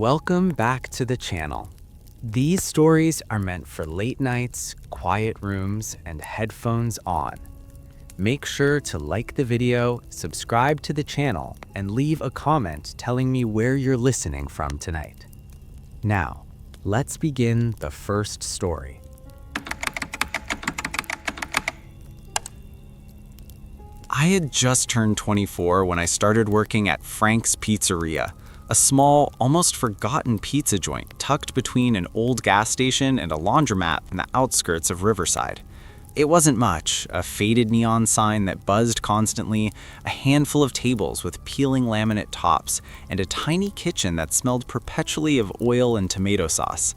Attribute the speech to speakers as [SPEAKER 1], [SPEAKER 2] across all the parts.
[SPEAKER 1] Welcome back to the channel. These stories are meant for late nights, quiet rooms, and headphones on. Make sure to like the video, subscribe to the channel, and leave a comment telling me where you're listening from tonight. Now, let's begin the first story. I had just turned 24 when I started working at Frank's Pizzeria, a small, almost forgotten pizza joint tucked between an old gas station and a laundromat in the outskirts of Riverside. It wasn't much, a faded neon sign that buzzed constantly, a handful of tables with peeling laminate tops, and a tiny kitchen that smelled perpetually of oil and tomato sauce.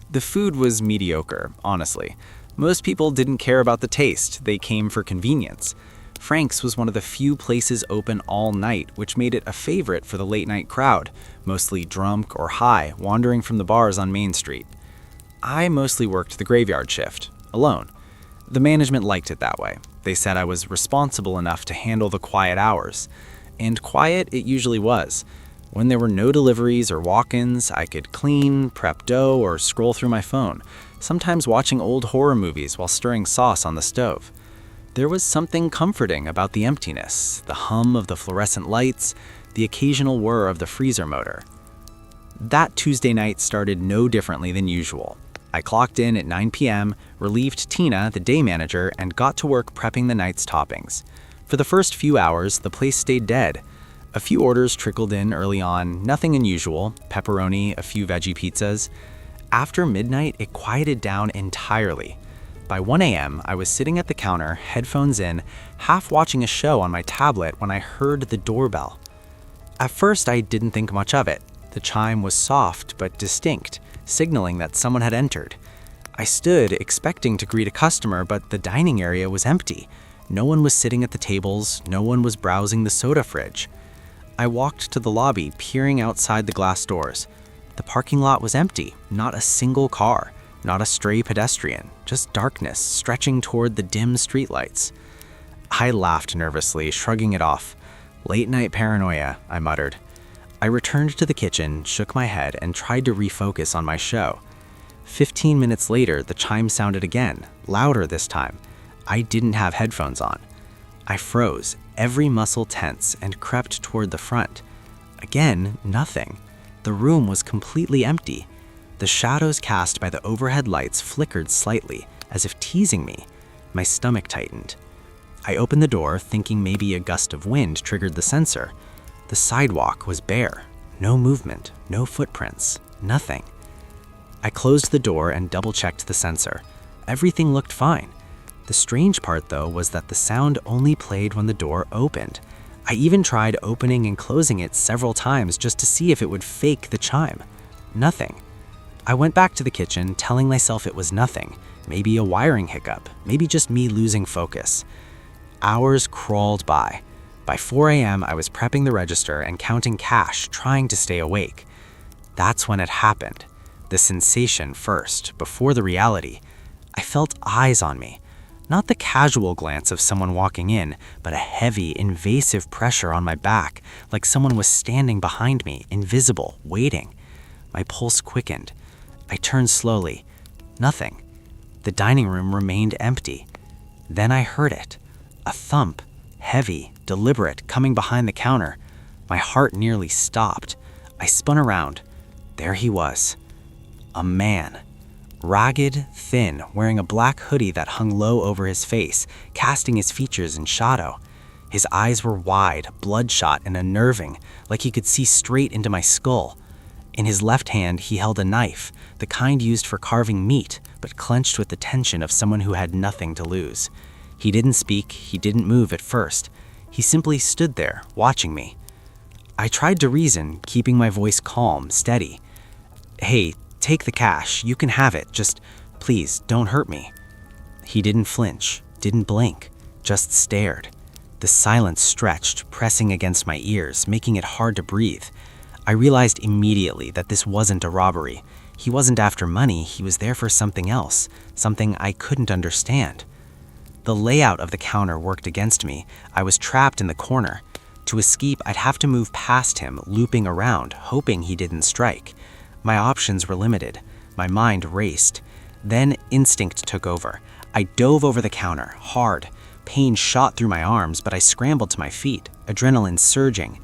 [SPEAKER 1] The food was mediocre, honestly. Most people didn't care about the taste, they came for convenience. Frank's was one of the few places open all night, which made it a favorite for the late-night crowd, mostly drunk or high, wandering from the bars on Main Street. I mostly worked the graveyard shift, alone. The management liked it that way. They said I was responsible enough to handle the quiet hours. And quiet it usually was. When there were no deliveries or walk-ins, I could clean, prep dough, or scroll through my phone, sometimes watching old horror movies while stirring sauce on the stove. There was something comforting about the emptiness, the hum of the fluorescent lights, the occasional whir of the freezer motor. That Tuesday night started no differently than usual. I clocked in at 9 p.m., relieved Tina, the day manager, and got to work prepping the night's toppings. For the first few hours, the place stayed dead. A few orders trickled in early on, nothing unusual, pepperoni, a few veggie pizzas. After midnight, it quieted down entirely. By 1 a.m., I was sitting at the counter, headphones in, half watching a show on my tablet when I heard the doorbell. At first, I didn't think much of it. The chime was soft but distinct, signaling that someone had entered. I stood, expecting to greet a customer, but the dining area was empty. No one was sitting at the tables, no one was browsing the soda fridge. I walked to the lobby, peering outside the glass doors. The parking lot was empty, not a single car. Not a stray pedestrian, just darkness stretching toward the dim streetlights. I laughed nervously, shrugging it off. Late night paranoia, I muttered. I returned to the kitchen, shook my head, and tried to refocus on my show. 15 minutes later, the chime sounded again, louder this time. I didn't have headphones on. I froze, every muscle tense, and crept toward the front. Again, nothing. The room was completely empty. The shadows cast by the overhead lights flickered slightly, as if teasing me. My stomach tightened. I opened the door, thinking maybe a gust of wind triggered the sensor. The sidewalk was bare. No movement, no footprints, nothing. I closed the door and double-checked the sensor. Everything looked fine. The strange part, though, was that the sound only played when the door opened. I even tried opening and closing it several times just to see if it would fake the chime. Nothing. I went back to the kitchen, telling myself it was nothing, maybe a wiring hiccup, maybe just me losing focus. Hours crawled by. By 4 a.m., I was prepping the register and counting cash, trying to stay awake. That's when it happened. The sensation first, before the reality. I felt eyes on me. Not the casual glance of someone walking in, but a heavy, invasive pressure on my back, like someone was standing behind me, invisible, waiting. My pulse quickened. I turned slowly. Nothing. The dining room remained empty. Then I heard it. A thump, heavy, deliberate, coming behind the counter. My heart nearly stopped. I spun around. There he was. A man. Ragged, thin, wearing a black hoodie that hung low over his face, casting his features in shadow. His eyes were wide, bloodshot, and unnerving, like he could see straight into my skull. In his left hand, he held a knife, the kind used for carving meat, but clenched with the tension of someone who had nothing to lose. He didn't speak, he didn't move at first. He simply stood there, watching me. I tried to reason, keeping my voice calm, steady. Hey, take the cash, you can have it, just please don't hurt me. He didn't flinch, didn't blink, just stared. The silence stretched, pressing against my ears, making it hard to breathe. I realized immediately that this wasn't a robbery. He wasn't after money, he was there for something else, something I couldn't understand. The layout of the counter worked against me. I was trapped in the corner.
[SPEAKER 2] To escape, I'd have to move past him, looping around, hoping he didn't strike. My options were limited. My mind raced. Then instinct took over. I dove over the counter, hard. Pain shot through my arms, but I scrambled to my feet, adrenaline surging.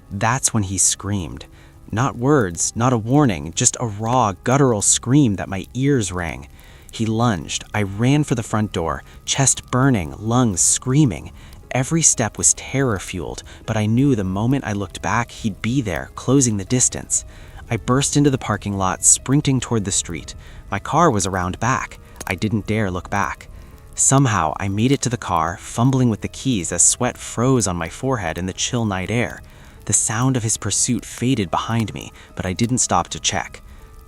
[SPEAKER 2] That's when he screamed. Not words, not a warning, just a raw, guttural scream that my ears rang. He lunged. I ran for the front door, chest burning, lungs screaming. Every step was terror-fueled, but I knew the moment I looked back, he'd be there, closing the distance. I burst into the parking lot, sprinting toward the street. My car was around back. I didn't dare look back. Somehow, I made it to the car, fumbling with the keys as sweat froze on my forehead in the chill night air. The sound of his pursuit faded behind me, but I didn't stop to check.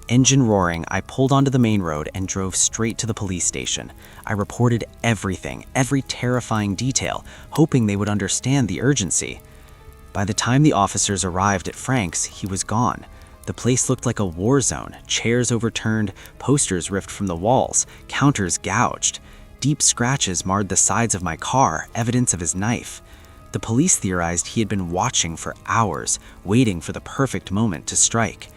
[SPEAKER 2] Engine roaring, I pulled onto the main road and drove straight to the police station. I reported everything, every terrifying detail, hoping they would understand the urgency. By the time the officers arrived at Frank's, he was gone. The place looked like a war zone, chairs overturned, posters ripped from the walls, counters gouged. Deep scratches marred the sides of my car, evidence of his knife. The police theorized he had been watching for hours, waiting for the perfect moment to strike.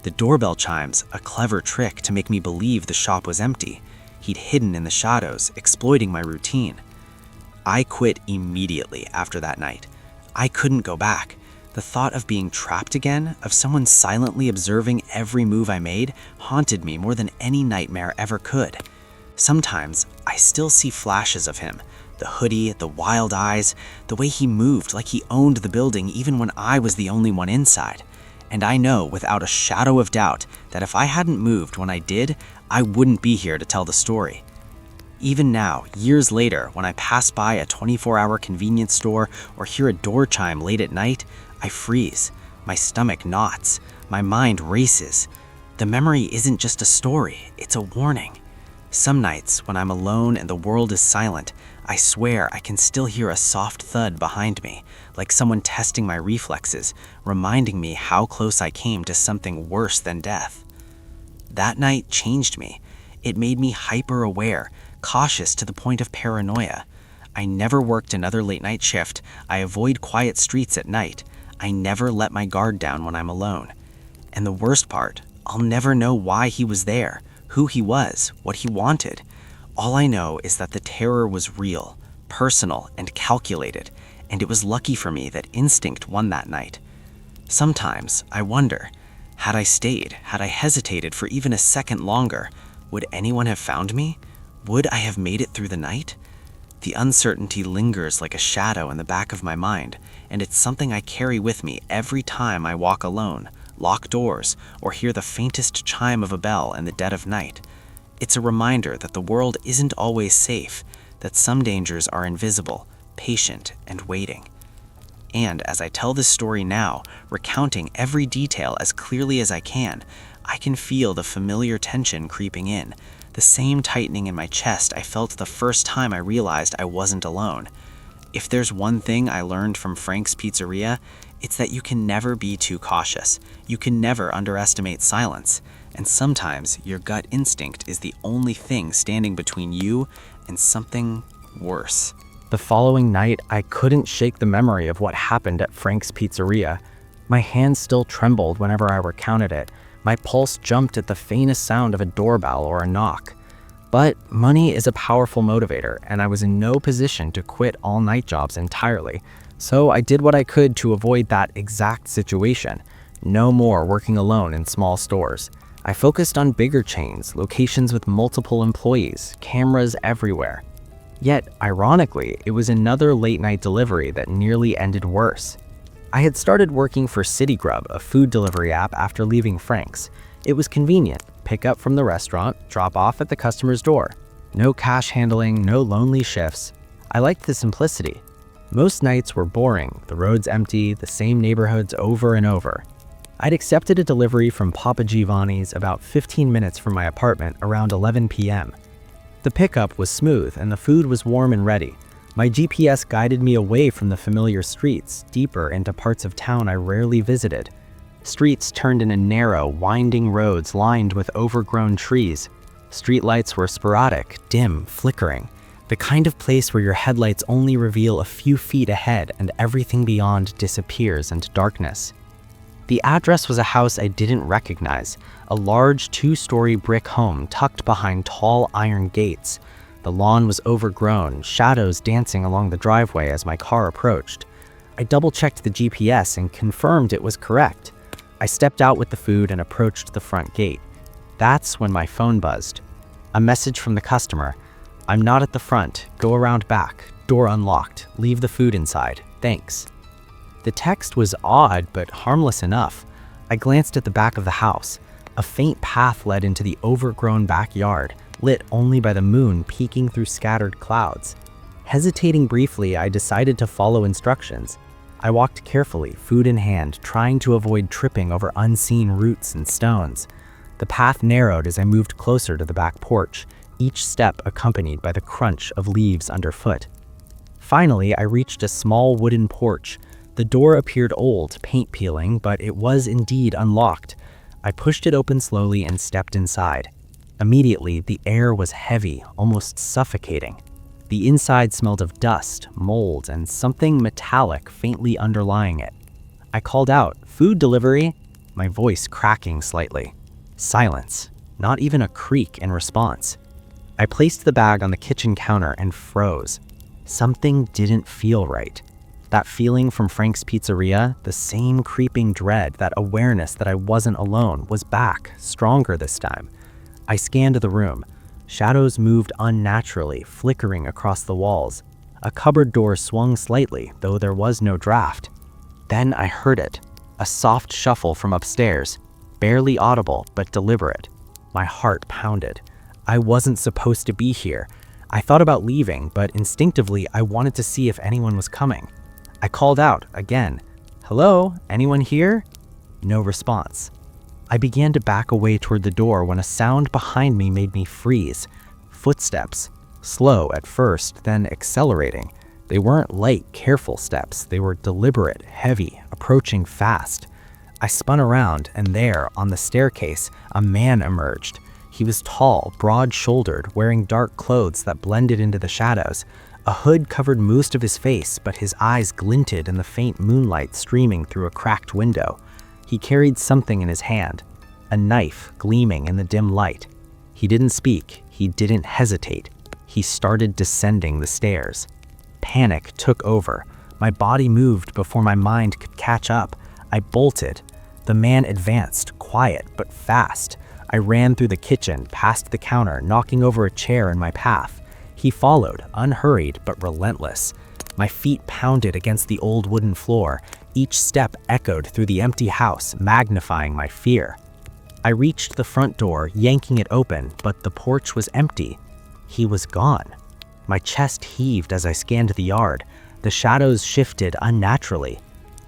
[SPEAKER 2] The doorbell chimes, a clever trick to make me believe the shop was empty. He'd hidden in the shadows, exploiting my routine. I quit immediately after that night. I couldn't go back. The thought of being trapped again, of someone silently observing every move I made, haunted me more than any nightmare ever could. Sometimes, I still see flashes of him. The hoodie, the wild eyes, the way he moved like he owned the building even when I was the only one inside. And I know without a shadow of doubt that if I hadn't moved when I did, I wouldn't be here to tell the story. Even now, years later, when I pass by a 24-hour convenience store or hear a door chime late at night, I freeze. My stomach knots. My mind races. The memory isn't just a story, it's a warning. Some nights, when I'm alone and the world is silent, I swear I can still hear a soft thud behind me, like someone testing my reflexes, reminding me how close I came to something worse than death. That night changed me. It made me hyper-aware, cautious to the point of paranoia. I never worked another late-night shift. I avoid quiet streets at night. I never let my guard down when I'm alone. And the worst part, I'll never know why he was there, who he was, what he wanted. All I know is that the terror was real, personal, and calculated, and it was lucky for me that instinct won that night. Sometimes I wonder, had I stayed, had I hesitated for even a second longer, would anyone have found me? Would I have made it through the night? The uncertainty lingers like a shadow in the back of my mind, and it's something I carry with me every time I walk alone, lock doors, or hear the faintest chime of a bell in the dead of night. It's a reminder that the world isn't always safe, that some dangers are invisible, patient, and waiting. And as I tell this story now, recounting every detail as clearly as I can feel the familiar tension creeping in, the same tightening in my chest I felt the first time I realized I wasn't alone. If there's one thing I learned from Frank's Pizzeria, it's that you can never be too cautious. You can never underestimate silence. And sometimes your gut instinct is the only thing standing between you and something worse.
[SPEAKER 3] The following night, I couldn't shake the memory of what happened at Frank's Pizzeria. My hands still trembled whenever I recounted it. My pulse jumped at the faintest sound of a doorbell or a knock. But money is a powerful motivator, and I was in no position to quit all-night jobs entirely. So I did what I could to avoid that exact situation. No more working alone in small stores. I focused on bigger chains, locations with multiple employees, cameras everywhere. Yet, ironically, it was another late-night delivery that nearly ended worse. I had started working for CityGrub, a food delivery app, after leaving Frank's. It was convenient. Pick up from the restaurant, drop off at the customer's door. No cash handling, no lonely shifts. I liked the simplicity. Most nights were boring, the roads empty, the same neighborhoods over and over. I'd accepted a delivery from Papa Giovanni's about 15 minutes from my apartment around 11 p.m. The pickup was smooth and the food was warm and ready. My GPS guided me away from the familiar streets, deeper into parts of town I rarely visited. Streets turned into narrow, winding roads lined with overgrown trees. Streetlights were sporadic, dim, flickering. The kind of place where your headlights only reveal a few feet ahead and everything beyond disappears into darkness. The address was a house I didn't recognize, a large 2-story brick home tucked behind tall iron gates. The lawn was overgrown, shadows dancing along the driveway as my car approached. I double-checked the GPS and confirmed it was correct. I stepped out with the food and approached the front gate. That's when my phone buzzed. A message from the customer. "I'm not at the front. Go around back. Door unlocked. Leave the food inside. Thanks." The text was odd but harmless enough. I glanced at the back of the house. A faint path led into the overgrown backyard, lit only by the moon peeking through scattered clouds. Hesitating briefly, I decided to follow instructions. I walked carefully, food in hand, trying to avoid tripping over unseen roots and stones. The path narrowed as I moved closer to the back porch, each step accompanied by the crunch of leaves underfoot. Finally, I reached a small wooden porch. The door appeared old, paint peeling, but it was indeed unlocked. I pushed it open slowly and stepped inside. Immediately, the air was heavy, almost suffocating. The inside smelled of dust, mold, and something metallic faintly underlying it. I called out, "Food delivery," my voice cracking slightly. Silence, not even a creak in response. I placed the bag on the kitchen counter and froze. Something didn't feel right. That feeling from Frank's Pizzeria, the same creeping dread, that awareness that I wasn't alone, was back, stronger this time. I scanned the room. Shadows moved unnaturally, flickering across the walls. A cupboard door swung slightly, though there was no draft. Then I heard it, a soft shuffle from upstairs, barely audible but deliberate. My heart pounded. I wasn't supposed to be here. I thought about leaving, but instinctively I wanted to see if anyone was coming. I called out again, "Hello, anyone here?" No response. I began to back away toward the door when a sound behind me made me freeze. Footsteps. Slow at first, then accelerating. They weren't light, careful steps. They were deliberate, heavy, approaching fast. I spun around, and there, on the staircase, a man emerged. He was tall, broad-shouldered, wearing dark clothes that blended into the shadows. A hood covered most of his face, but his eyes glinted in the faint moonlight streaming through a cracked window. He carried something in his hand, a knife gleaming in the dim light. He didn't speak, he didn't hesitate. He started descending the stairs. Panic took over. My body moved before my mind could catch up. I bolted. The man advanced, quiet but fast. I ran through the kitchen, past the counter, knocking over a chair in my path. He followed, unhurried but relentless. My feet pounded against the old wooden floor. Each step echoed through the empty house, magnifying my fear. I reached the front door, yanking it open, but the porch was empty. He was gone. My chest heaved as I scanned the yard. The shadows shifted unnaturally.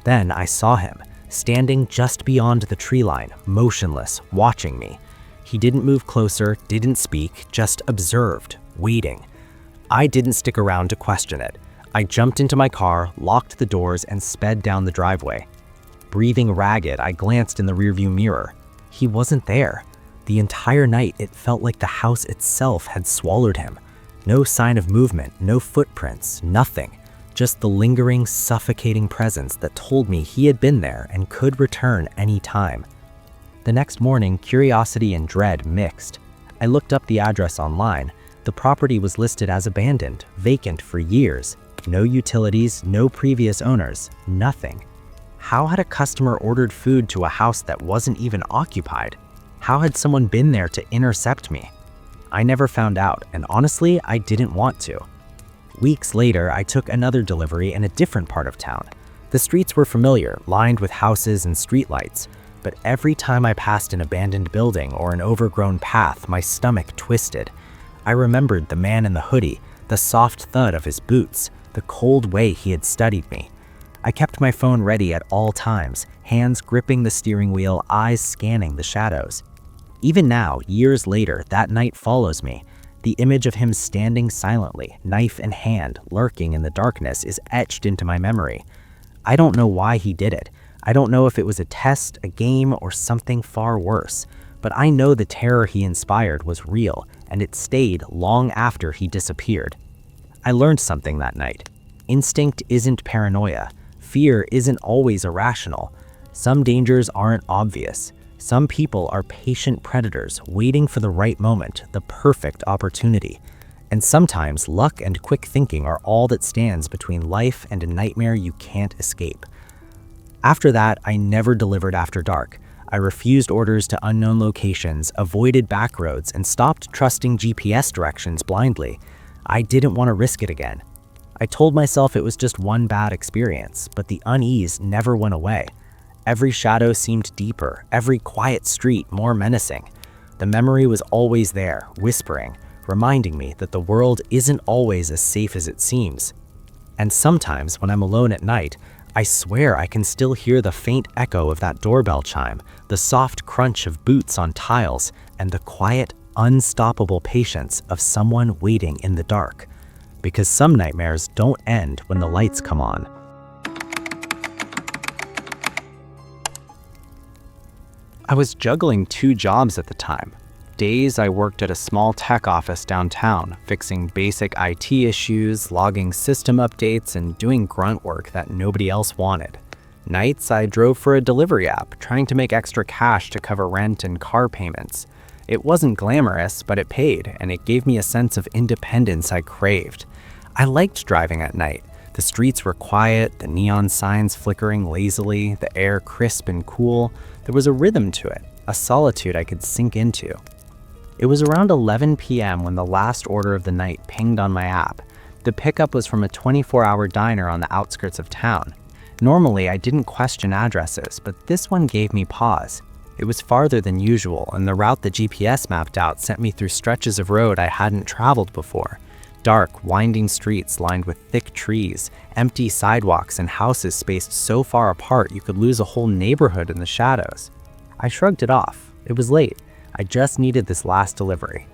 [SPEAKER 3] Then I saw him, standing just beyond the tree line, motionless, watching me. He didn't move closer, didn't speak, just observed, waiting. I didn't stick around to question it. I jumped into my car, locked the doors, and sped down the driveway. Breathing ragged, I glanced in the rearview mirror. He wasn't there. The entire night, it felt like the house itself had swallowed him. No sign of movement, no footprints, nothing. Just the lingering, suffocating presence that told me he had been there and could return any time. The next morning, curiosity and dread mixed. I looked up the address online. The property was listed as abandoned, vacant for years. No utilities, no previous owners, nothing. How had a customer ordered food to a house that wasn't even occupied? How had someone been there to intercept me? I never found out, and honestly, I didn't want to. Weeks later, I took another delivery in a different part of town. The streets were familiar, lined with houses and streetlights, but every time I passed an abandoned building or an overgrown path, my stomach twisted. I remembered the man in the hoodie, the soft thud of his boots, the cold way he had studied me. I kept my phone ready at all times, hands gripping the steering wheel, eyes scanning the shadows. Even now, years later, that night follows me. The image of him standing silently, knife in hand, lurking in the darkness, is etched into my memory. I don't know why he did it. I don't know if it was a test, a game, or something far worse. But I know the terror he inspired was real, and it stayed long after he disappeared. I learned something that night. Instinct isn't paranoia. Fear isn't always irrational. Some dangers aren't obvious. Some people are patient predators waiting for the right moment, the perfect opportunity. And sometimes luck and quick thinking are all that stands between life and a nightmare you can't escape. After that, I never delivered after dark. I refused orders to unknown locations, avoided back roads, and stopped trusting GPS directions blindly. I didn't want to risk it again. I told myself it was just one bad experience, but the unease never went away. Every shadow seemed deeper, every quiet street more menacing. The memory was always there, whispering, reminding me that the world isn't always as safe as it seems. And sometimes, when I'm alone at night, I swear I can still hear the faint echo of that doorbell chime, the soft crunch of boots on tiles, and the quiet, unstoppable patience of someone waiting in the dark. Because some nightmares don't end when the lights come on. I was juggling 2 jobs at the time. Days I worked at a small tech office downtown, fixing basic IT issues, logging system updates, and doing grunt work that nobody else wanted. Nights I drove for a delivery app, trying to make extra cash to cover rent and car payments. It wasn't glamorous, but it paid, and it gave me a sense of independence I craved. I liked driving at night. The streets were quiet, the neon signs flickering lazily, the air crisp and cool. There was a rhythm to it, a solitude I could sink into. It was around 11 p.m. when the last order of the night pinged on my app. The pickup was from a 24-hour diner on the outskirts of town. Normally, I didn't question addresses, but this one gave me pause. It was farther than usual, and the route the GPS mapped out sent me through stretches of road I hadn't traveled before. Dark, winding streets lined with thick trees, empty sidewalks, and houses spaced so far apart you could lose a whole neighborhood in the shadows. I shrugged it off. It was late. I just needed this last delivery.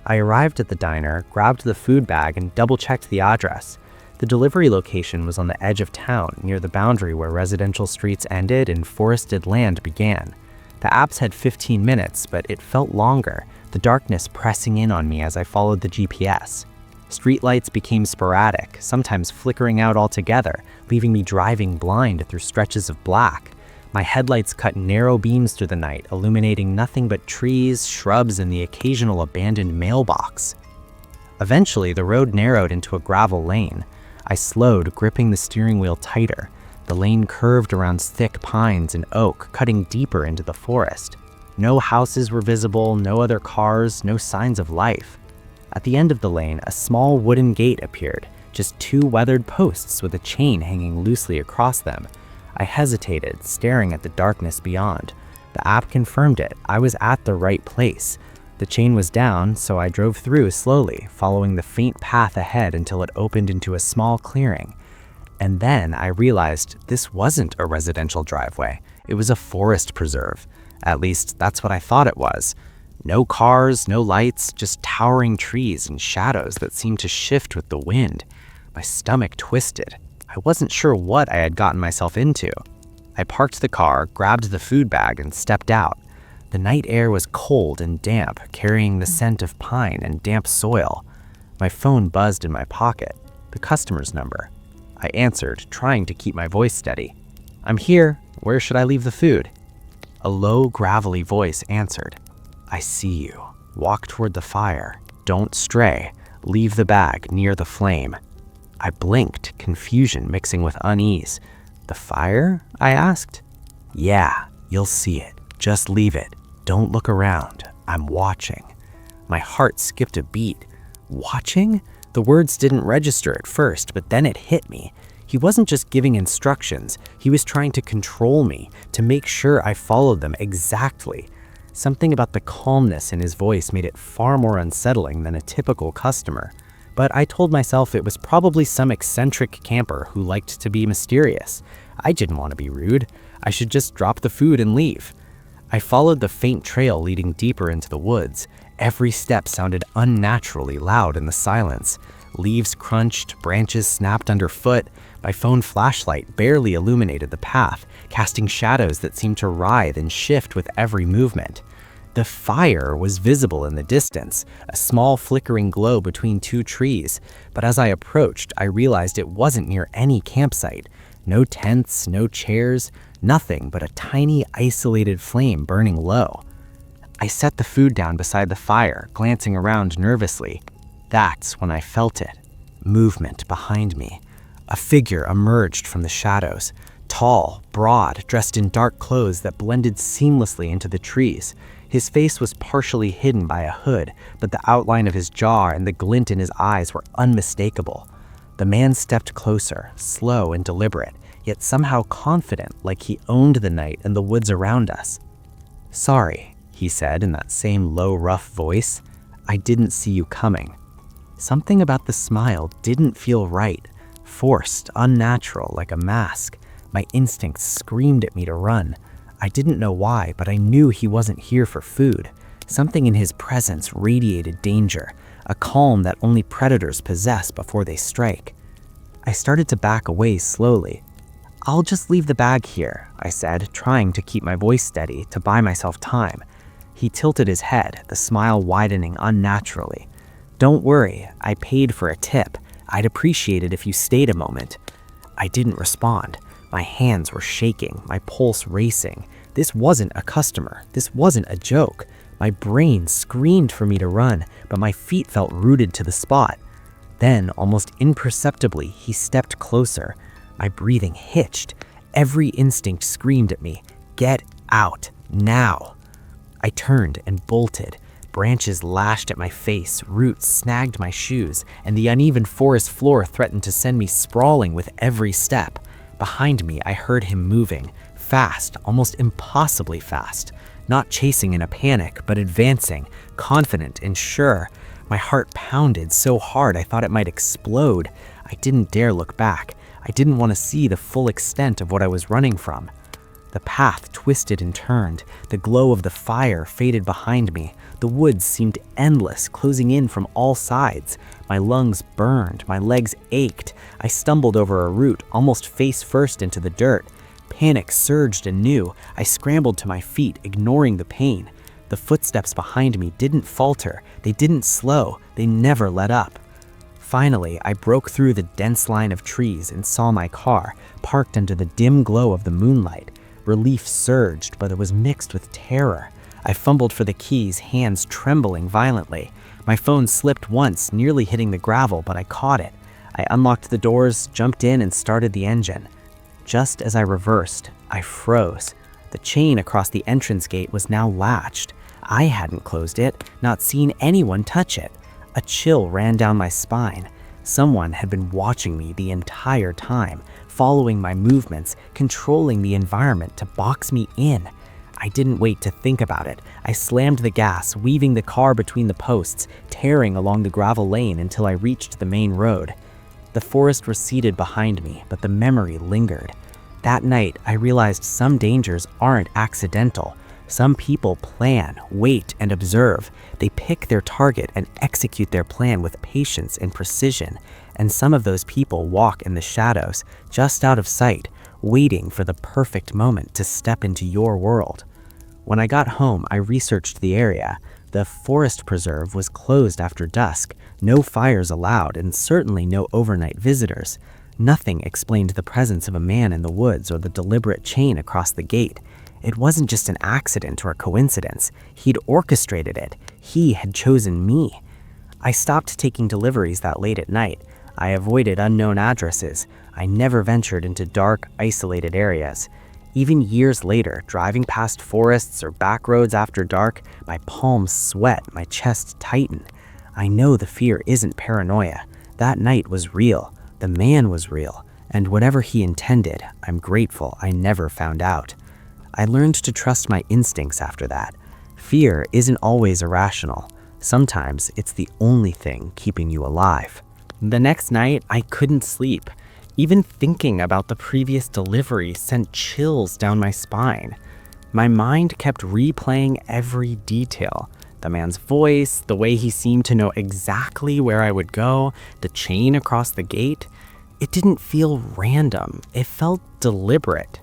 [SPEAKER 3] I arrived at the diner, grabbed the food bag, and double-checked the address. The delivery location was on the edge of town, near the boundary where residential streets ended and forested land began. The apps had 15 minutes, but it felt longer, the darkness pressing in on me as I followed the GPS. Streetlights became sporadic, sometimes flickering out altogether, leaving me driving blind through stretches of black. My headlights cut narrow beams through the night, illuminating nothing but trees, shrubs, and the occasional abandoned mailbox. Eventually, the road narrowed into a gravel lane. I slowed, gripping the steering wheel tighter. The lane curved around thick pines and oak, cutting deeper into the forest. No houses were visible, no other cars, no signs of life. At the end of the lane, a small wooden gate appeared, just 2 weathered posts with a chain hanging loosely across them. I hesitated, staring at the darkness beyond. The app confirmed it. I was at the right place. The chain was down, so I drove through slowly, following the faint path ahead until it opened into a small clearing. And then I realized this wasn't a residential driveway. It was a forest preserve. At least, that's what I thought it was. No cars, no lights, just towering trees and shadows that seemed to shift with the wind. My stomach twisted. I wasn't sure what I had gotten myself into. I parked the car, grabbed the food bag, and stepped out. The night air was cold and damp, carrying the scent of pine and damp soil. My phone buzzed in my pocket, the customer's number. I answered, trying to keep my voice steady. "I'm here. Where should I leave the food?" A low, gravelly voice answered. "I see you. Walk toward the fire. Don't stray. Leave the bag near the flame." I blinked, confusion mixing with unease. "The fire?" I asked. "Yeah, you'll see it. Just leave it. Don't look around. I'm watching." My heart skipped a beat. Watching? The words didn't register at first, but then it hit me. He wasn't just giving instructions. He was trying to control me, to make sure I followed them exactly. Something about the calmness in his voice made it far more unsettling than a typical customer. But I told myself it was probably some eccentric camper who liked to be mysterious. I didn't want to be rude. I should just drop the food and leave. I followed the faint trail leading deeper into the woods. Every step sounded unnaturally loud in the silence. Leaves crunched, branches snapped underfoot. My phone flashlight barely illuminated the path, casting shadows that seemed to writhe and shift with every movement.
[SPEAKER 2] The fire was visible in the distance, a small flickering glow between two trees, but as I approached, I realized it wasn't near any campsite. No tents, no chairs, nothing but a tiny isolated flame burning low. I set the food down beside the fire, glancing around nervously. That's when I felt it. Movement behind me. A figure emerged from the shadows. Tall, broad, dressed in dark clothes that blended seamlessly into the trees. His face was partially hidden by a hood, but the outline of his jaw and the glint in his eyes were unmistakable. The man stepped closer, slow and deliberate, yet somehow confident, like he owned the night and the woods around us. "Sorry," he said in that same low, rough voice. "I didn't see you coming." Something about the smile didn't feel right, forced, unnatural, like a mask. My instincts screamed at me to run. I didn't know why, but I knew he wasn't here for food. Something in his presence radiated danger, a calm that only predators possess before they strike. I started to back away slowly. "I'll just leave the bag here," I said, trying to keep my voice steady to buy myself time. He tilted his head, the smile widening unnaturally. "Don't worry, I paid for a tip. I'd appreciate it if you stayed a moment." I didn't respond. My hands were shaking, my pulse racing. This wasn't a customer. This wasn't a joke. My brain screamed for me to run, but my feet felt rooted to the spot. Then, almost imperceptibly, he stepped closer. My breathing hitched. Every instinct screamed at me, "Get out, now!" I turned and bolted. Branches lashed at my face, roots snagged my shoes, and the uneven forest floor threatened to send me sprawling with every step. Behind me, I heard him moving, fast, almost impossibly fast. Not chasing in a panic, but advancing, confident and sure. My heart pounded so hard I thought it might explode. I didn't dare look back. I didn't want to see the full extent of what I was running from. The path twisted and turned. The glow of the fire faded behind me. The woods seemed endless, closing in from all sides. My lungs burned, my legs ached. I stumbled over a root, almost face first into the dirt. Panic surged anew. I scrambled to my feet, ignoring the pain. The footsteps behind me didn't falter. They didn't slow. They never let up. Finally, I broke through the dense line of trees and saw my car, parked under the dim glow of the moonlight. Relief surged, but it was mixed with terror. I fumbled for the keys, hands trembling violently. My phone slipped once, nearly hitting the gravel, but I caught it. I unlocked the doors, jumped in, and started the engine. Just as I reversed, I froze. The chain across the entrance gate was now latched. I hadn't closed it, not seen anyone touch it. A chill ran down my spine. Someone had been watching me the entire time, following my movements, controlling the environment to box me in. I didn't wait to think about it. I slammed the gas, weaving the car between the posts, tearing along the gravel lane until I reached the main road. The forest receded behind me, but the memory lingered. That night, I realized some dangers aren't accidental. Some people plan, wait, and observe. They pick their target and execute their plan with patience and precision. And some of those people walk in the shadows, just out of sight, waiting for the perfect moment to step into your world. When I got home, I researched the area. The forest preserve was closed after dusk, no fires allowed, and certainly no overnight visitors. Nothing explained the presence of a man in the woods or the deliberate chain across the gate. It wasn't just an accident or a coincidence. He'd orchestrated it. He had chosen me. I stopped taking deliveries that late at night. I avoided unknown addresses. I never ventured into dark, isolated areas. Even years later, driving past forests or back roads after dark, my palms sweat, my chest tighten. I know the fear isn't paranoia. That night was real. The man was real. And whatever he intended, I'm grateful I never found out. I learned to trust my instincts after that. Fear isn't always irrational. Sometimes it's the only thing keeping you alive. The next night, I couldn't sleep. Even thinking about the previous delivery sent chills down my spine. My mind kept replaying every detail. The man's voice, the way he seemed to know exactly where I would go, the chain across the gate. It didn't feel random. It felt deliberate.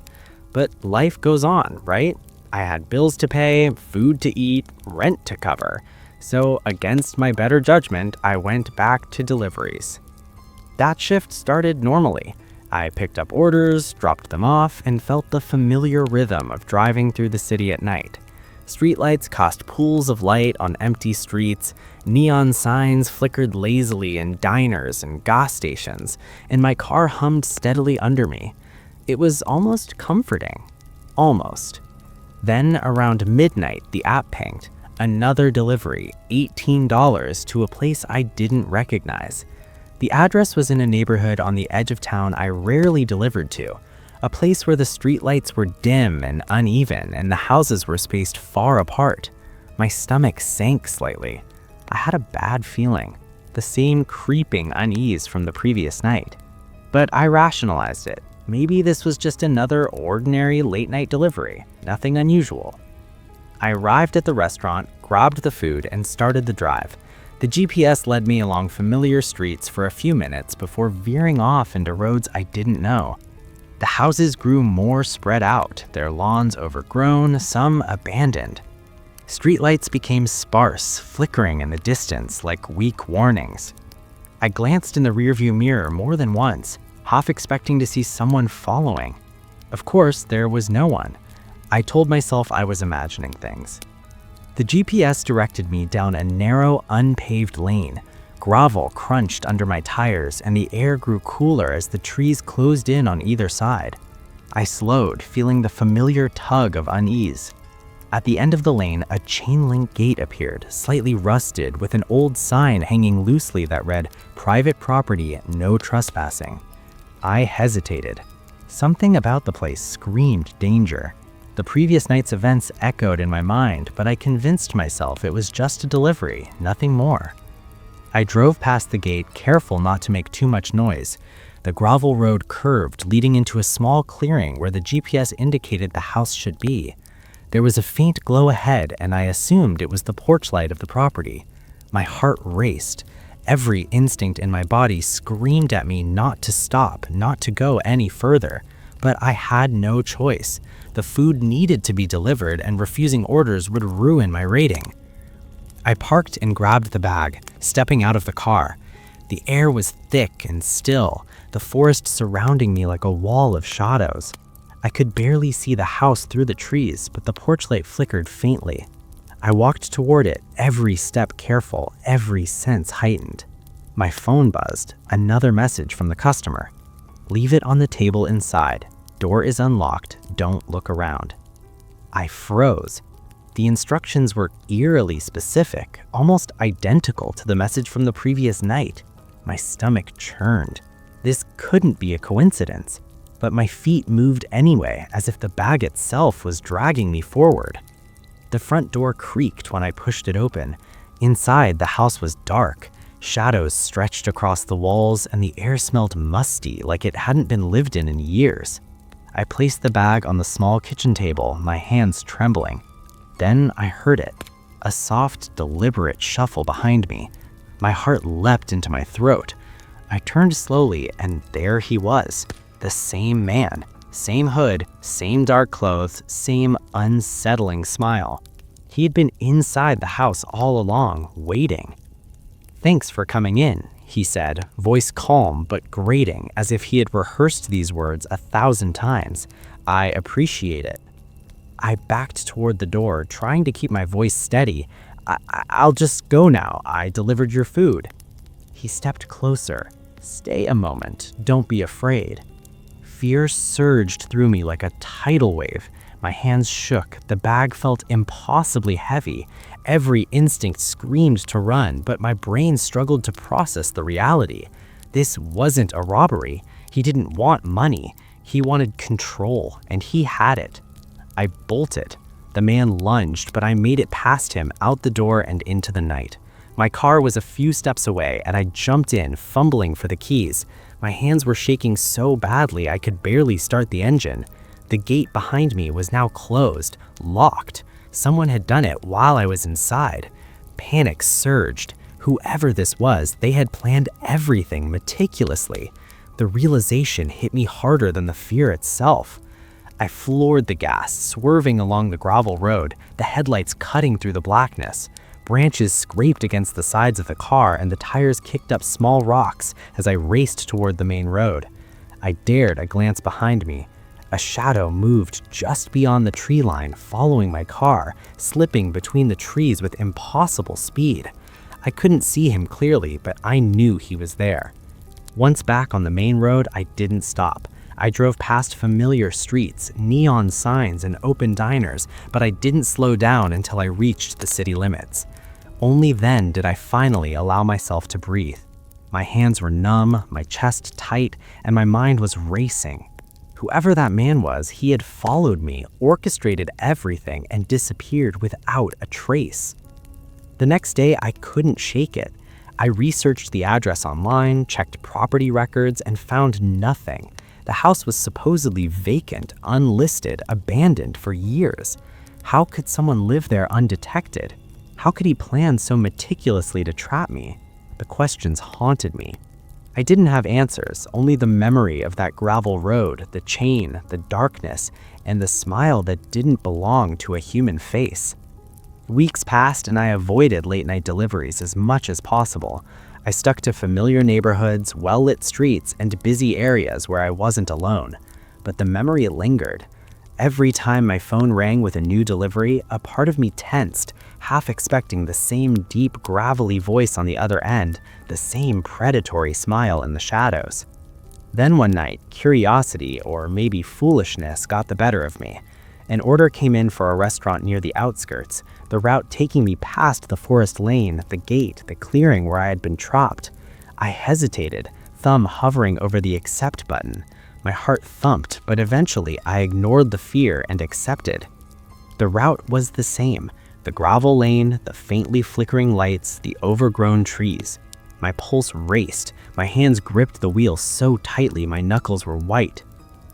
[SPEAKER 2] But life goes on, right?
[SPEAKER 3] I had bills to pay, food to eat, rent to cover. So, against my better judgment, I went back to deliveries. That shift started normally. I picked up orders, dropped them off, and felt the familiar rhythm of driving through the city at night. Streetlights cast pools of light on empty streets, neon signs flickered lazily in diners and gas stations, and my car hummed steadily under me. It was almost comforting. Almost. Then, around midnight, the app pinged. Another delivery, $18 to a place I didn't recognize. The address was in a neighborhood on the edge of town I rarely delivered to, a place where the streetlights were dim and uneven and the houses were spaced far apart. My stomach sank slightly. I had a bad feeling, the same creeping unease from the previous night. But I rationalized it. Maybe this was just another ordinary late-night delivery, nothing unusual. I arrived at the restaurant, grabbed the food, and started the drive. The GPS led me along familiar streets for a few minutes before veering off into roads I didn't know. The houses grew more spread out, their lawns overgrown, some abandoned. Streetlights became sparse, flickering in the distance like weak warnings. I glanced in the rearview mirror more than once, half expecting to see someone following. Of course, there was no one. I told myself I was imagining things. The GPS directed me down a narrow, unpaved lane. Gravel crunched under my tires, and the air grew cooler as the trees closed in on either side. I slowed, feeling the familiar tug of unease. At the end of the lane, a chain-link gate appeared, slightly rusted, with an old sign hanging loosely that read, "Private property, no trespassing." I hesitated. Something about the place screamed danger. The previous night's events echoed in my mind, but I convinced myself it was just a delivery, nothing more. I drove past the gate, careful not to make too much noise. The gravel road curved, leading into a small clearing where the GPS indicated the house should be. There was a faint glow ahead, and I assumed it was the porch light of the property. My heart raced. Every instinct in my body screamed at me not to stop, not to go any further. But I had no choice. The food needed to be delivered, and refusing orders would ruin my rating. I parked and grabbed the bag, stepping out of the car. The air was thick and still, the forest surrounding me like a wall of shadows. I could barely see the house through the trees, but the porch light flickered faintly. I walked toward it, every step careful, every sense heightened. My phone buzzed, another message from the customer. "Leave it on the table inside. Door is unlocked. Don't look around." I froze. The instructions were eerily specific, almost identical to the message from the previous night. My stomach churned. This couldn't be a coincidence, but my feet moved anyway, as if the bag itself was dragging me forward. The front door creaked when I pushed it open. Inside, the house was dark. Shadows stretched across the walls, and the air smelled musty, like it hadn't been lived in years. I placed the bag on the small kitchen table, my hands trembling. Then I heard it, a soft, deliberate shuffle behind me. My heart leapt into my throat. I turned slowly, and there he was, the same man, same hood, same dark clothes, same unsettling smile. He had been inside the house all along, waiting. "Thanks for coming in," he said, voice calm but grating, as if he had rehearsed these words 1,000 times. "I appreciate it." I backed toward the door, trying to keep my voice steady. I'll just go now. I delivered your food." He stepped closer. "Stay a moment. Don't be afraid." Fear surged through me like a tidal wave. My hands shook. The bag felt impossibly heavy. Every instinct screamed to run, but my brain struggled to process the reality. This wasn't a robbery. He didn't want money. He wanted control, and he had it. I bolted. The man lunged, but I made it past him, out the door and into the night. My car was a few steps away, and I jumped in, fumbling for the keys. My hands were shaking so badly I could barely start the engine. The gate behind me was now closed, locked. Someone had done it while I was inside. Panic surged. Whoever this was, they had planned everything meticulously. The realization hit me harder than the fear itself.
[SPEAKER 2] I floored the gas, swerving along the gravel road, the headlights cutting through the blackness. Branches scraped against the sides of the car and the tires kicked up small rocks as I raced toward the main road. I dared a glance behind me. A shadow moved just beyond the tree line, following my car, slipping between the trees with impossible speed. I couldn't see him clearly, but I knew he was there. Once back on the main road, I didn't stop. I drove past familiar streets, neon signs, and open diners, but I didn't slow down until I reached the city limits. Only then did I finally allow myself to breathe. My hands were numb, my chest tight, and my mind was racing. Whoever that man was, he had followed me, orchestrated everything, and disappeared without a trace. The next day, I couldn't shake it. I researched the address online, checked property records, and found nothing. The house was supposedly vacant, unlisted, abandoned for years. How could someone live there undetected? How could he plan so meticulously to trap me? The questions haunted me. I didn't have answers, only the memory of that gravel road, the chain, the darkness, and the smile that didn't belong to a human face. Weeks passed and I avoided late-night deliveries as much as possible. I stuck to familiar neighborhoods, well-lit streets, and busy areas where I wasn't alone. But the memory lingered. Every time my phone rang with a new delivery, a part of me tensed, half expecting the same deep, gravelly voice on the other end, the same predatory smile in the shadows. Then one night, curiosity, or maybe foolishness, got the better of me. An order came in for a restaurant near the outskirts, the route taking me past the forest lane, the gate, the clearing where I had been trapped. I hesitated, thumb hovering over the accept button. My heart thumped, but eventually I ignored the fear and accepted. The route was the same, the gravel lane, the faintly flickering lights, the overgrown trees. My pulse raced, my hands gripped the wheel so tightly my knuckles were white.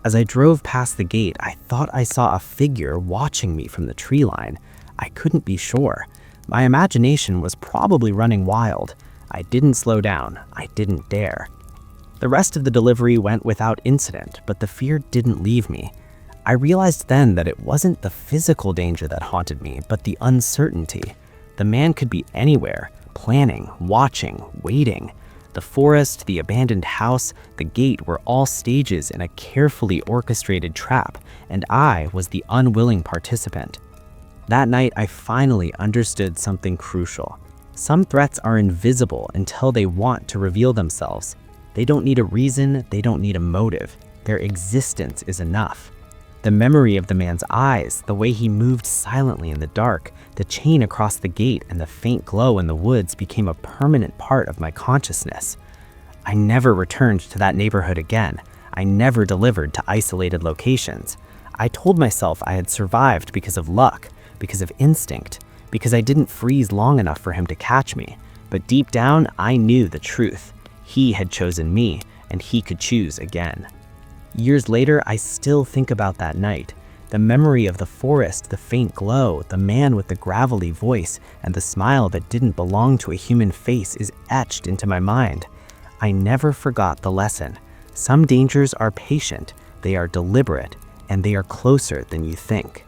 [SPEAKER 2] As I drove past the gate, I thought I saw a figure watching me from the tree line. I couldn't be sure. My imagination was probably running wild. I didn't slow down. I didn't dare. The rest of the delivery went without incident, but the fear didn't leave me. I realized then that it wasn't the physical danger that haunted me, but the uncertainty. The man could be anywhere, planning, watching, waiting. The forest, the abandoned house, the gate were all stages in a carefully orchestrated trap, and I was the unwilling participant. That night, I finally understood something crucial. Some threats are invisible until they want to reveal themselves. They don't need a reason, they don't need a motive. Their existence is enough. The memory of the man's eyes, the way he moved silently in the dark, the chain across the gate, and the faint glow in the woods became a permanent part of my consciousness. I never returned to that neighborhood again. I never delivered to isolated locations. I told myself I had survived because of luck, because of instinct, because I didn't freeze long enough for him to catch me. But deep down, I knew the truth. He had chosen me, and he could choose again. Years later, I still think about that night. The memory of the forest, the faint glow, the man with the gravelly voice, and the smile that didn't belong to a human face is etched into my mind. I never forgot the lesson. Some dangers are patient, they are deliberate, and they are closer than you think.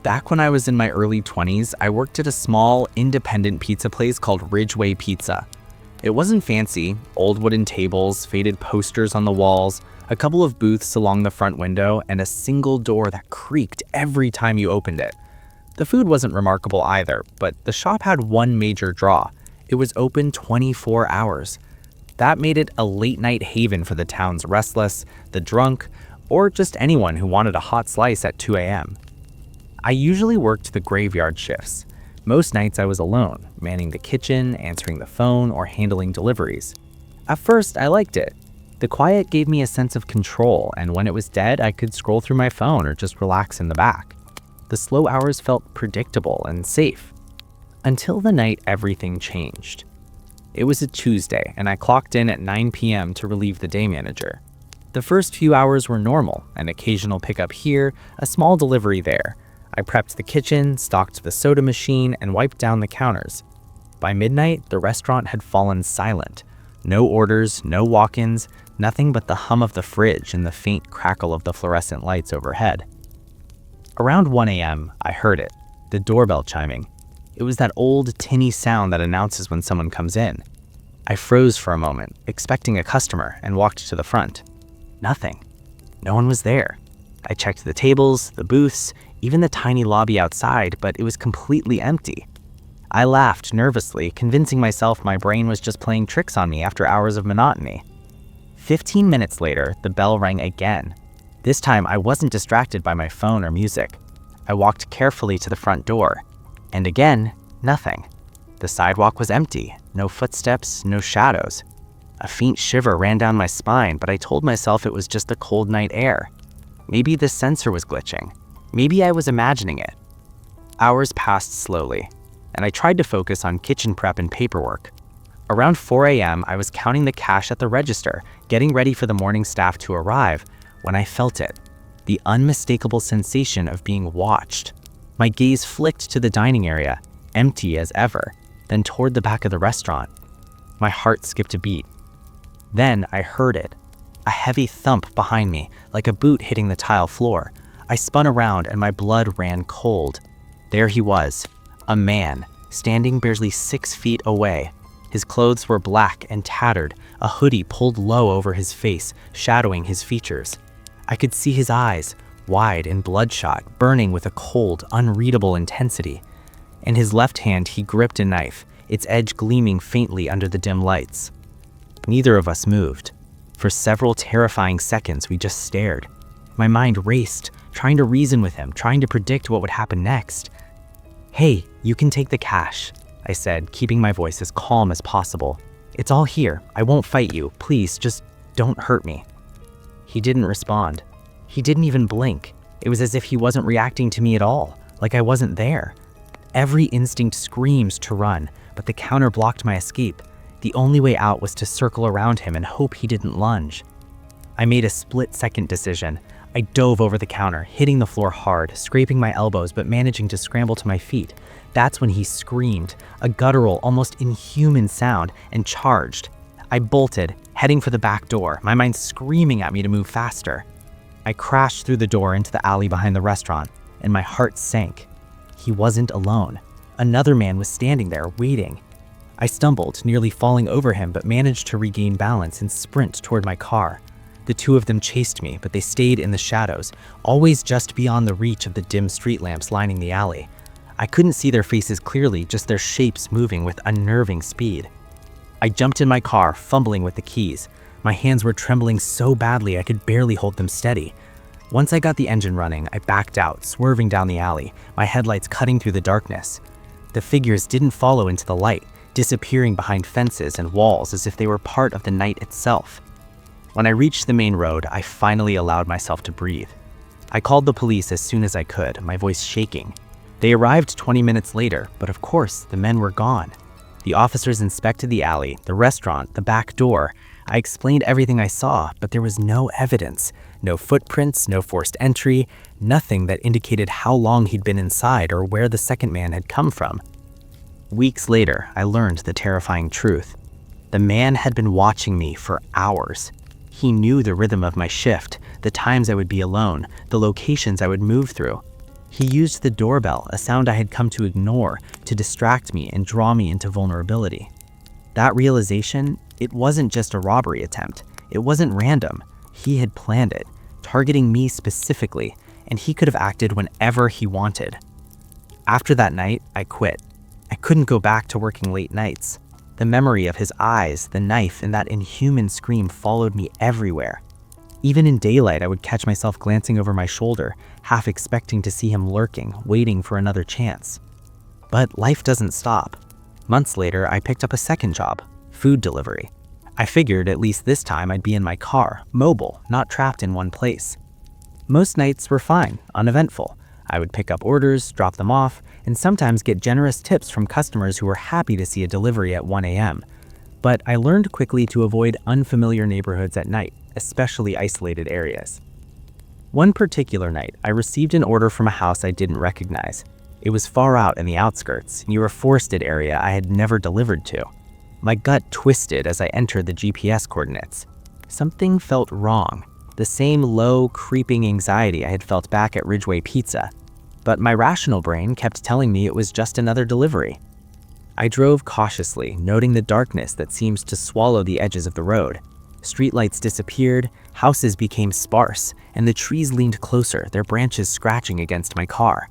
[SPEAKER 1] Back when I was in my early 20s, I worked at a small, independent pizza place called Ridgeway Pizza. It wasn't fancy, old wooden tables, faded posters on the walls, a couple of booths along the front window, and a single door that creaked every time you opened it. The food wasn't remarkable either, but the shop had one major draw. It was open 24 hours. That made it a late-night haven for the town's restless, the drunk, or just anyone who wanted a hot slice at 2 a.m. I usually worked the graveyard shifts. Most nights I was alone, manning the kitchen, answering the phone, or handling deliveries. At first, I liked it. The quiet gave me a sense of control, and when it was dead, I could scroll through my phone or just relax in the back. The slow hours felt predictable and safe. Until the night everything changed. It was a Tuesday, and I clocked in at 9 p.m. to relieve the day manager. The first few hours were normal, an occasional pickup here, a small delivery there. I prepped the kitchen, stocked the soda machine, and wiped down the counters. By midnight, the restaurant had fallen silent.
[SPEAKER 3] No orders, no walk-ins, nothing but the hum of the fridge and the faint crackle of the fluorescent lights overhead. Around 1 a.m., I heard it, the doorbell chiming. It was that old, tinny sound that announces when someone comes in. I froze for a moment, expecting a customer, and walked to the front. Nothing. No one was there. I checked the tables, the booths, even the tiny lobby outside, but it was completely empty. I laughed nervously, convincing myself my brain was just playing tricks on me after hours of monotony. 15 minutes later, the bell rang again. This time, I wasn't distracted by my phone or music. I walked carefully to the front door. And again, nothing. The sidewalk was empty, no footsteps, no shadows. A faint shiver ran down my spine, but I told myself it was just the cold night air. Maybe the sensor was glitching. Maybe I was imagining it. Hours passed slowly, and I tried to focus on kitchen prep and paperwork. Around 4 a.m., I was counting the cash at the register, getting ready for the morning staff to arrive, when I felt it, the unmistakable sensation of being watched. My gaze flicked to the dining area, empty as ever, then toward the back of the restaurant. My heart skipped a beat. Then I heard it, a heavy thump behind me, like a boot hitting the tile floor. I spun around and my blood ran cold. There he was, a man, standing barely 6 feet away. His clothes were black and tattered, a hoodie pulled low over his face, shadowing his features. I could see his eyes, wide and bloodshot, burning with a cold, unreadable intensity. In his left hand, he gripped a knife, its edge gleaming faintly under the dim lights. Neither of us moved. For several terrifying seconds, we just stared. My mind raced, trying to reason with him, trying to predict what would happen next. "Hey, you can take the cash," I said, keeping my voice as calm as possible. "It's all here. I won't fight you. Please, just don't hurt me." He didn't respond. He didn't even blink. It was as if he wasn't reacting to me at all, like I wasn't there. Every instinct screamed to run, but the counter blocked my escape. The only way out was to circle around him and hope he didn't lunge. I made a split-second decision. I dove over the counter, hitting the floor hard, scraping my elbows but managing to scramble to my feet. That's when he screamed, a guttural, almost inhuman sound, and charged. I bolted, heading for the back door, my mind screaming at me to move faster. I crashed through the door into the alley behind the restaurant, and my heart sank. He wasn't alone. Another man was standing there, waiting. I stumbled, nearly falling over him, but managed to regain balance and sprint toward my car. The two of them chased me, but they stayed in the shadows, always just beyond the reach of the dim street lamps lining the alley. I couldn't see their faces clearly, just their shapes moving with unnerving speed. I jumped in my car, fumbling with the keys. My hands were trembling so badly I could barely hold them steady. Once I got the engine running, I backed out, swerving down the alley, my headlights cutting through the darkness. The figures didn't follow into the light, disappearing behind fences and walls as if they were part of the night itself. When I reached the main road, I finally allowed myself to breathe. I called the police as soon as I could, my voice shaking. They arrived 20 minutes later, but of course, the men were gone. The officers inspected the alley, the restaurant, the back door. I explained everything I saw, but there was no evidence. No footprints, no forced entry, nothing that indicated how long he'd been inside or where the second man had come from. Weeks later, I learned the terrifying truth. The man had been watching me for hours. He knew the rhythm of my shift, the times I would be alone, the locations I would move through. He used the doorbell, a sound I had come to ignore, to distract me and draw me into vulnerability. That realization, it wasn't just a robbery attempt. It wasn't random. He had planned it, targeting me specifically, and he could have acted whenever he wanted. After that night, I quit. I couldn't go back to working late nights. The memory of his eyes, the knife, and that inhuman scream followed me everywhere. Even in daylight, I would catch myself glancing over my shoulder, half expecting to see him lurking, waiting for another chance. But life doesn't stop. Months later, I picked up a second job, food delivery. I figured at least this time I'd be in my car, mobile, not trapped in one place. Most nights were fine, uneventful. I would pick up orders, drop them off, and sometimes get generous tips from customers who were happy to see a delivery at 1 a.m. But I learned quickly to avoid unfamiliar neighborhoods at night, especially isolated areas. One particular night, I received an order from a house I didn't recognize. It was far out in the outskirts, near a forested area I had never delivered to. My gut twisted as I entered the GPS coordinates. Something felt wrong, the same low, creeping anxiety I had felt back at Ridgeway Pizza. But my rational brain kept telling me it was just another delivery. I drove cautiously, noting the darkness that seemed to swallow the edges of the road. Streetlights disappeared, houses became sparse, and the trees leaned closer, their branches scratching against my car.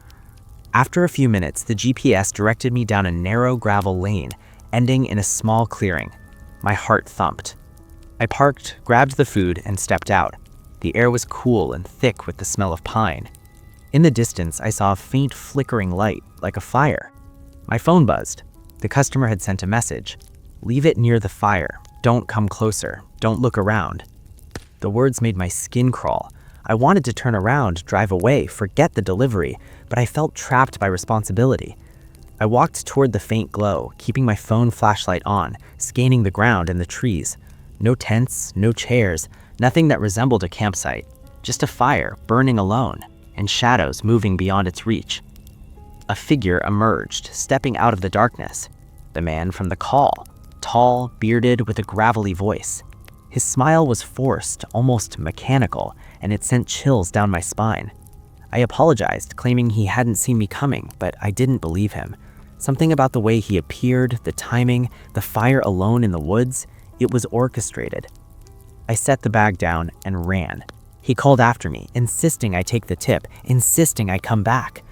[SPEAKER 3] After a few minutes, the GPS directed me down a narrow gravel lane, ending in a small clearing. My heart thumped. I parked, grabbed the food, and stepped out. The air was cool and thick with the smell of pine. In the distance, I saw a faint flickering light, like a fire. My phone buzzed. The customer had sent a message. "Leave it near the fire. Don't come closer. Don't look around." The words made my skin crawl. I wanted to turn around, drive away, forget the delivery, but I felt trapped by responsibility. I walked toward the faint glow, keeping my phone flashlight on, scanning the ground and the trees. No tents, no chairs, nothing that resembled a campsite. Just a fire, burning alone, and shadows moving beyond its reach. A figure emerged, stepping out of the darkness. The man from the call, tall, bearded, with a gravelly voice. His smile was forced, almost mechanical, and it sent chills down my spine. I apologized, claiming he hadn't seen me coming, but I didn't believe him. Something about the way he appeared, the timing, the fire alone in the woods, it was orchestrated. I set the bag down and ran. He called after me, insisting I take the tip, insisting I come back.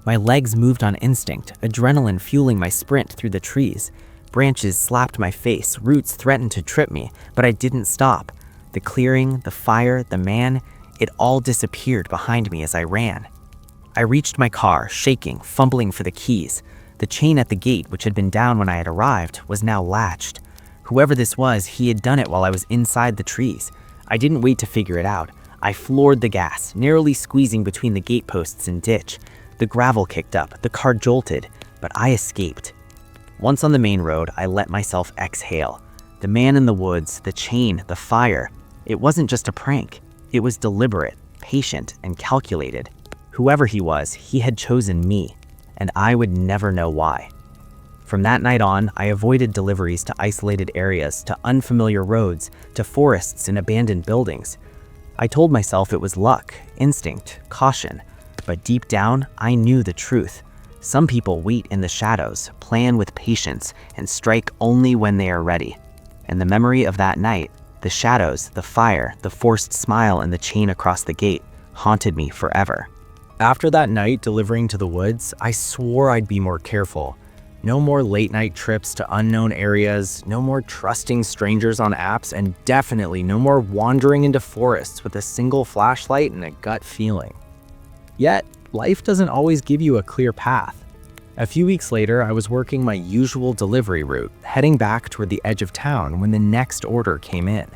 [SPEAKER 3] My legs moved on instinct, adrenaline fueling my sprint through the trees. Branches slapped my face, roots threatened to trip me, but I didn't stop. The clearing, the fire, the man, it all disappeared behind me as I ran. I reached my car, shaking, fumbling for the keys. The chain at the gate, which had been down when I had arrived, was now latched. Whoever this was, he had done it while I was inside the trees. I didn't wait to figure it out. I floored the gas, narrowly squeezing between the gateposts and ditch. The gravel kicked up, the car jolted, but I escaped. Once on the main road, I let myself exhale. The man in the woods, the chain, the fire. It wasn't just a prank. It was deliberate, patient, and calculated. Whoever he was, he had chosen me, and I would never know why. From that night on, I avoided deliveries to isolated areas, to unfamiliar roads, to forests and abandoned buildings. I told myself it was luck, instinct, caution, but deep down, I knew the truth. Some people wait in the shadows, plan with patience, and strike only when they are ready. And the memory of that night, the shadows, the fire, the forced smile, and the chain across the gate haunted me forever. After that night delivering to the woods, I swore I'd be more careful. No more late-night trips to unknown areas, no more trusting strangers on apps, and definitely no more wandering into forests with a single flashlight and a gut feeling. Yet, life doesn't always give you a clear path. A few weeks later, I was working my usual delivery route, heading back toward the edge of town when the next order came in.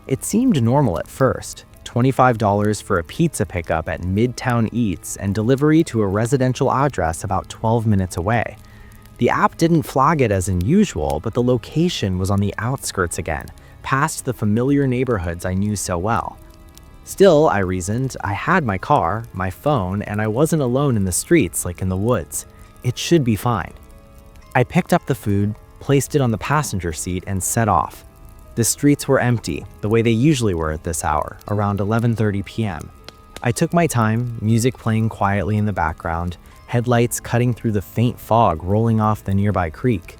[SPEAKER 3] It seemed normal at first, $25 for a pizza pickup at Midtown Eats and delivery to a residential address about 12 minutes away. The app didn't flag it as unusual, but the location was on the outskirts again, past the familiar neighborhoods I knew so well. Still, I reasoned, I had my car, my phone, and I wasn't alone in the streets like in the woods. It should be fine. I picked up the food, placed it on the passenger seat, and set off. The streets were empty, the way they usually were at this hour, around 11:30 p.m. I took my time, music playing quietly in the background, headlights cutting through the faint fog rolling off the nearby creek.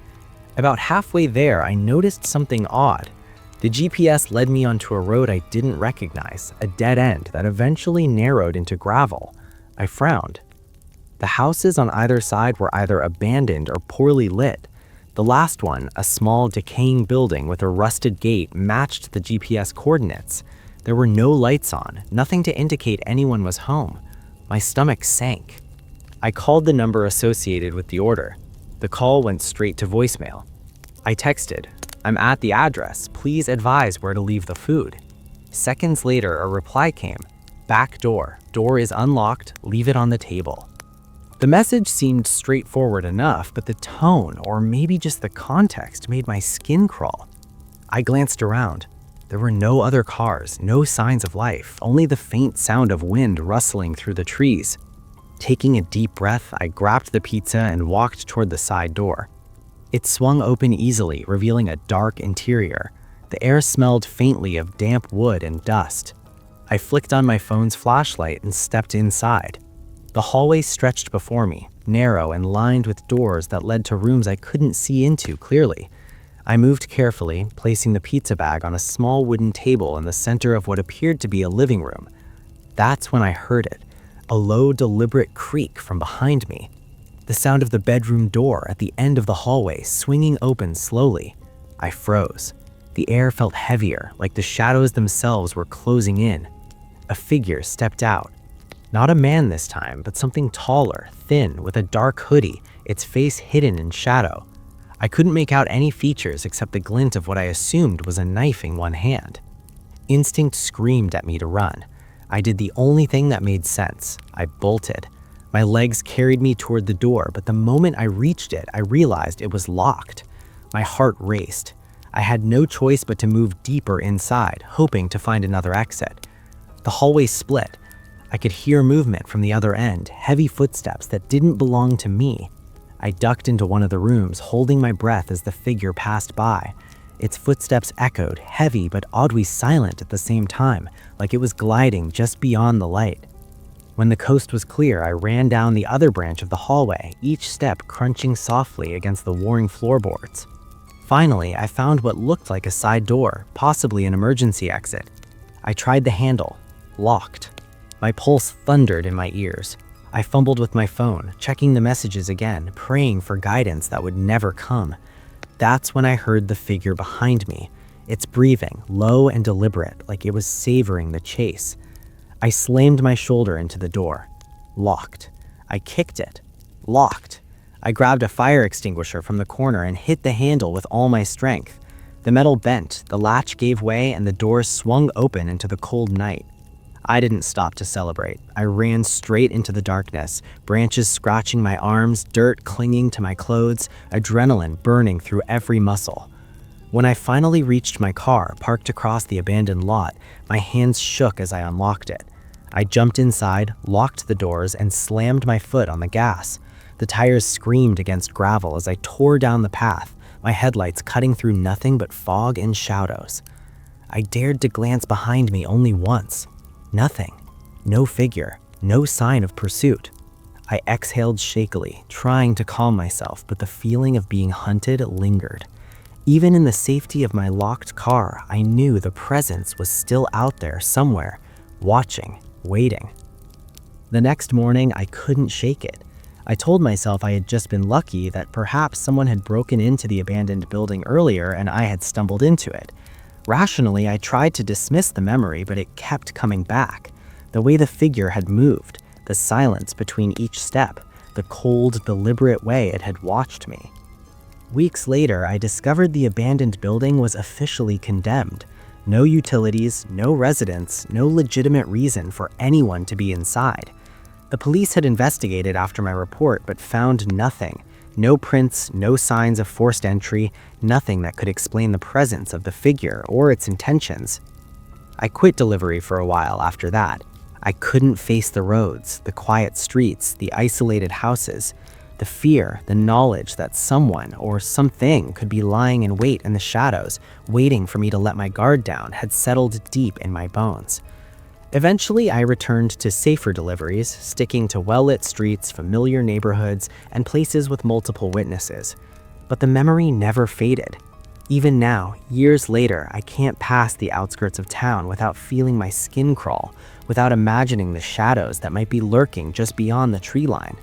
[SPEAKER 3] About halfway there, I noticed something odd. The GPS led me onto a road I didn't recognize, a dead end that eventually narrowed into gravel. I frowned. The houses on either side were either abandoned or poorly lit. The last one, a small, decaying building with a rusted gate, matched the GPS coordinates. There were no lights on, nothing to indicate anyone was home. My stomach sank. I called the number associated with the order. The call went straight to voicemail. I texted, "I'm at the address. Please advise where to leave the food." Seconds later, a reply came. "Back door. Door is unlocked. Leave it on the table." The message seemed straightforward enough, but the tone, or maybe just the context, made my skin crawl. I glanced around. There were no other cars, no signs of life, only the faint sound of wind rustling through the trees. Taking a deep breath, I grabbed the pizza and walked toward the side door. It swung open easily, revealing a dark interior. The air smelled faintly of damp wood and dust. I flicked on my phone's flashlight and stepped inside. The hallway stretched before me, narrow and lined with doors that led to rooms I couldn't see into clearly. I moved carefully, placing the pizza bag on a small wooden table in the center of what appeared to be a living room. That's when I heard it, a low, deliberate creak from behind me. The sound of the bedroom door at the end of the hallway swinging open slowly. I froze. The air felt heavier, like the shadows themselves were closing in. A figure stepped out. Not a man this time, but something taller, thin, with a dark hoodie, its face hidden in shadow. I couldn't make out any features except the glint of what I assumed was a knife in one hand. Instinct screamed at me to run. I did the only thing that made sense. I bolted. My legs carried me toward the door, but the moment I reached it, I realized it was locked. My heart raced. I had no choice but to move deeper inside, hoping to find another exit. The hallway split. I could hear movement from the other end, heavy footsteps that didn't belong to me. I ducked into one of the rooms, holding my breath as the figure passed by. Its footsteps echoed, heavy but oddly silent at the same time, like it was gliding just beyond the light. When the coast was clear, I ran down the other branch of the hallway, each step crunching softly against the warring floorboards. Finally, I found what looked like a side door, possibly an emergency exit. I tried the handle. Locked. My pulse thundered in my ears. I fumbled with my phone, checking the messages again, praying for guidance that would never come. That's when I heard the figure behind me, its breathing low and deliberate, like it was savoring the chase. I slammed my shoulder into the door. Locked. I kicked it. Locked. I grabbed a fire extinguisher from the corner and hit the handle with all my strength. The metal bent, the latch gave way, and the door swung open into the cold night. I didn't stop to celebrate. I ran straight into the darkness, branches scratching my arms, dirt clinging to my clothes, adrenaline burning through every muscle. When I finally reached my car, parked across the abandoned lot, my hands shook as I unlocked it. I jumped inside, locked the doors, and slammed my foot on the gas. The tires screamed against gravel as I tore down the path, my headlights cutting through nothing but fog and shadows. I dared to glance behind me only once. Nothing. No figure. No sign of pursuit. I exhaled shakily, trying to calm myself, but the feeling of being hunted lingered. Even in the safety of my locked car, I knew the presence was still out there somewhere, watching, waiting. The next morning, I couldn't shake it. I told myself I had just been lucky, that perhaps someone had broken into the abandoned building earlier and I had stumbled into it. Rationally, I tried to dismiss the memory, but it kept coming back. The way the figure had moved, the silence between each step, the cold, deliberate way it had watched me. Weeks later, I discovered the abandoned building was officially condemned. No utilities, no residents, no legitimate reason for anyone to be inside. The police had investigated after my report, but found nothing. No prints, no signs of forced entry, nothing that could explain the presence of the figure or its intentions. I quit delivery for a while after that. I couldn't face the roads, the quiet streets, the isolated houses. The fear, the knowledge that someone or something could be lying in wait in the shadows, waiting for me to let my guard down, had settled deep in my bones. Eventually, I returned to safer deliveries, sticking to well-lit streets, familiar neighborhoods, and places with multiple witnesses. But the memory never faded. Even now, years later, I can't pass the outskirts of town without feeling my skin crawl, without imagining the shadows that might be lurking just beyond the tree line.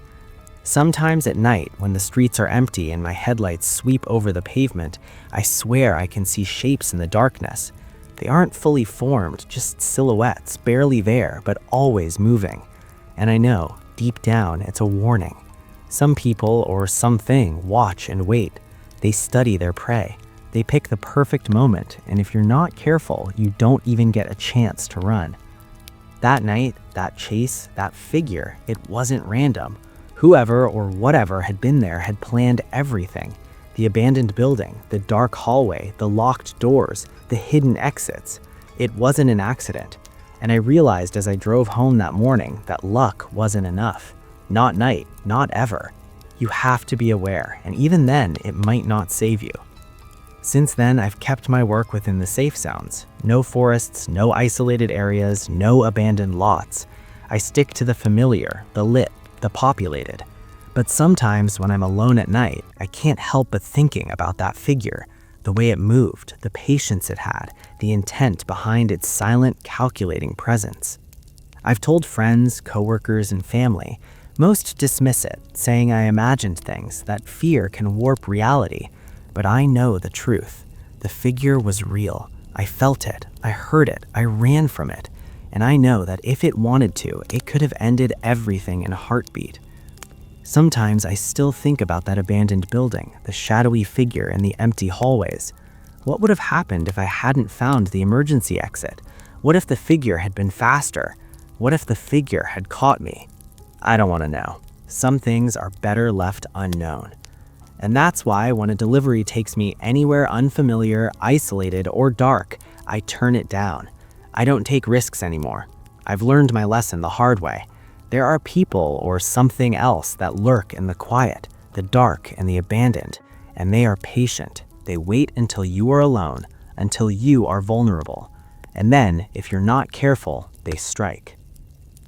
[SPEAKER 3] Sometimes at night, when the streets are empty and my headlights sweep over the pavement, I swear I can see shapes in the darkness. They aren't fully formed, just silhouettes, barely there, but always moving. And I know, deep down, it's a warning. Some people or something watch and wait. They study their prey. They pick the perfect moment, and if you're not careful, you don't even get a chance to run. That night, that chase, that figure, it wasn't random. Whoever or whatever had been there had planned everything. The abandoned building, the dark hallway, the locked doors, the hidden exits. It wasn't an accident. And I realized as I drove home that morning that luck wasn't enough. Not night, not ever. You have to be aware, and even then, it might not save you. Since then, I've kept my work within the safe zones. No forests, no isolated areas, no abandoned lots. I stick to the familiar, the lit, the populated. But sometimes when I'm alone at night, I can't help but thinking about that figure, the way it moved, the patience it had, the intent behind its silent, calculating presence. I've told friends, coworkers, and family. Most dismiss it, saying I imagined things, that fear can warp reality. But I know the truth. The figure was real. I felt it. I heard it. I ran from it. And I know that if it wanted to, it could have ended everything in a heartbeat. Sometimes I still think about that abandoned building, the shadowy figure in the empty hallways. What would have happened if I hadn't found the emergency exit? What if the figure had been faster? What if the figure had caught me? I don't want to know. Some things are better left unknown. And that's why when a delivery takes me anywhere unfamiliar, isolated, or dark, I turn it down. I don't take risks anymore. I've learned my lesson the hard way. There are people or something else that lurk in the quiet, the dark, and the abandoned, and they are patient. They wait until you are alone, until you are vulnerable. And then, if you're not careful, they strike.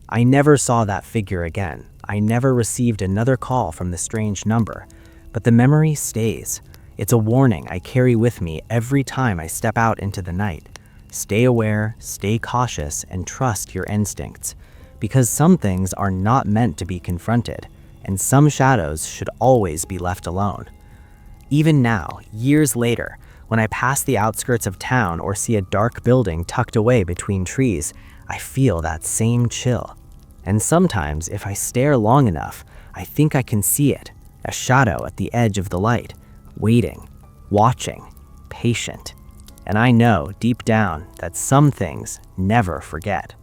[SPEAKER 3] I never saw that figure again. I never received another call from the strange number. But the memory stays. It's a warning I carry with me every time I step out into the night. Stay aware, stay cautious, and trust your instincts. Because some things are not meant to be confronted, and some shadows should always be left alone. Even now, years later, when I pass the outskirts of town or see a dark building tucked away between trees, I feel that same chill. And sometimes, if I stare long enough, I think I can see it. A shadow at the edge of the light, waiting, watching, patient. And I know deep down that some things never forget.